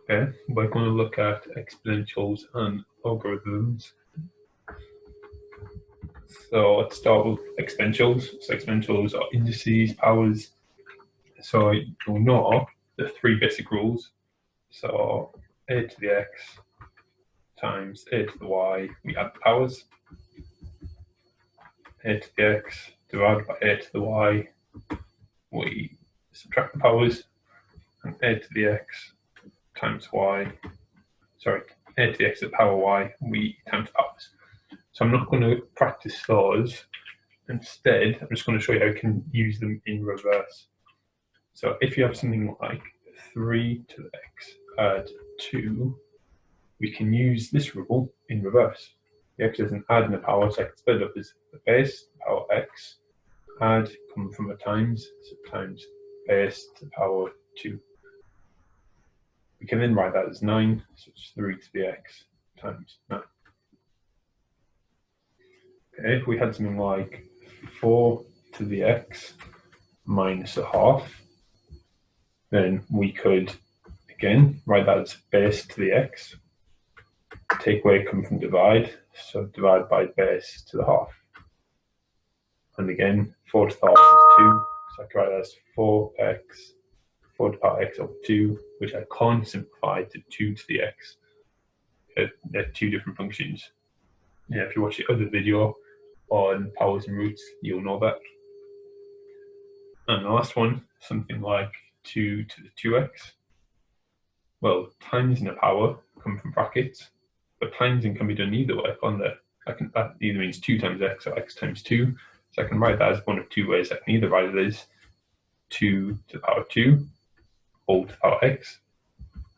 Okay, we're going to look at exponentials and logarithms. So let's start with exponentials. So exponentials are indices, powers. So you'll know the three basic rules. So a to the x times a to the y, we add the powers. A to the x divided by a to the y, we subtract the powers. And a to the x times y, sorry, a to the x to the power y, we times the powers. So I'm not going to practice those. Instead, I'm just going to show you how you can use them in reverse. So if you have something like 3 to the x add 2, we can use this rule in reverse. The x doesn't add in the power, so I can split it up as the base, the power x, add, come from a times, so times base to the power 2. We can then write that as 9, so it's 3 to the x times 9. Okay, if we had something like 4 to the x minus a half, then we could, again, write that as base to the x, take away come from divide, so divide by base to the half. And again, 4 to the half is 2, so I can write that as 4x, 4 to the power x over 2, which I can't simplify to 2 to the x. They're two different functions. Yeah, if you watch the other video on powers and roots, you'll know that. And the last one, something like 2 to the 2x. Well, times in a power come from brackets, but timesing can be done either way on there. That either means 2 times x or x times 2. So I can write that as one of two ways. I can either write it as 2 to the power 2, all to the power x,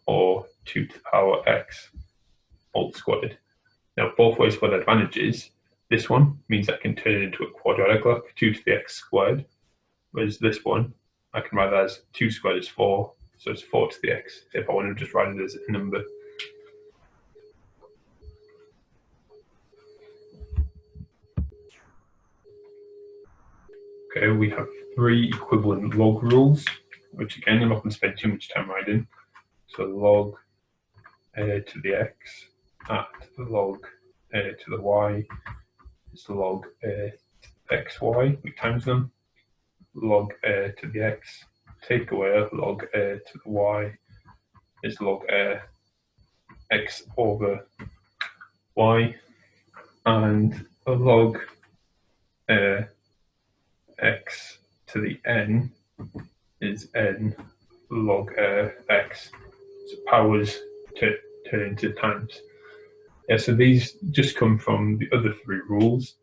or 2 to the power x, all squared. Now, both ways got advantages. This one means I can turn it into a quadratic, like 2 to the x squared, whereas this one, I can write that as 2 squared is 4, so it's 4 to the x, if I want to just write it as a number. Okay, we have 3 equivalent log rules, which again, I'm not going to spend too much time writing. So log a to the x at log a to the y is log a to the xy, we times them. Log a to the x, take away log a to the y is log a x over y, and a log a x to the n is n log x. So powers turn into times. Yeah, so these just come from the other 3 rules.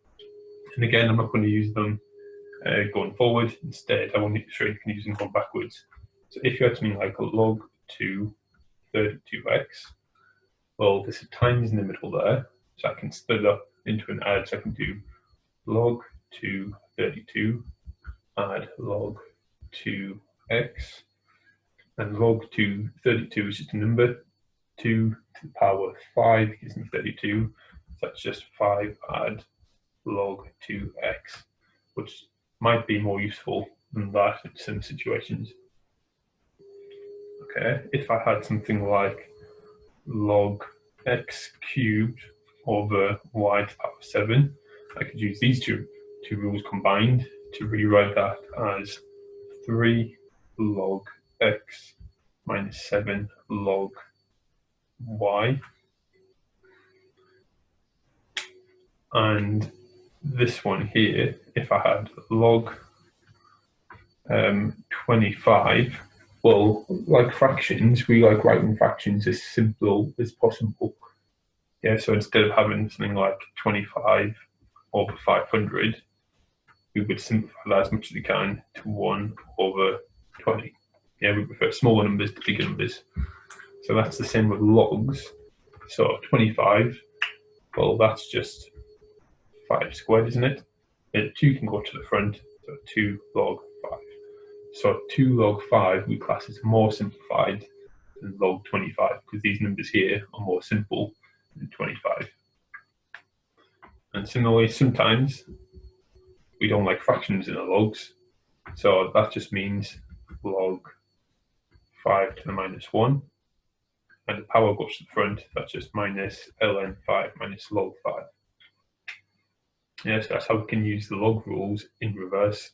And again, I'm not going to use them going forward. Instead, I want to show you can use them going backwards. So if you had something like log 2 32x, well, there's a times in the middle there, so I can split it up into an add. So I can do log 2 32 add log 2x, and log 2 32 is just a number. 2 to the power 5 gives me 32, so that's just 5 add log 2x, which might be more useful than that in some situations. Okay, if I had something like log x cubed over y to the power 7, I could use these two rules combined to rewrite that as 3 log x minus 7 log y. And this one here, if I had log 25, well, like fractions, we like writing fractions as simple as possible. Yeah, so instead of having something like 25 over 500, we would simplify that as much as we can to 1 over 20. Yeah, we prefer smaller numbers to bigger numbers. So that's the same with logs. So 25, well, that's just 5 squared, isn't it? And 2 can go to the front, so 2 log 5. So 2 log 5 we class as more simplified than log 25, because these numbers here are more simple than 25. And similarly, sometimes we don't like fractions in our logs, so that just means log 5 to the minus 1 and the power goes to the front, that's just minus ln 5 minus log 5. Yes, that's how we can use the log rules in reverse.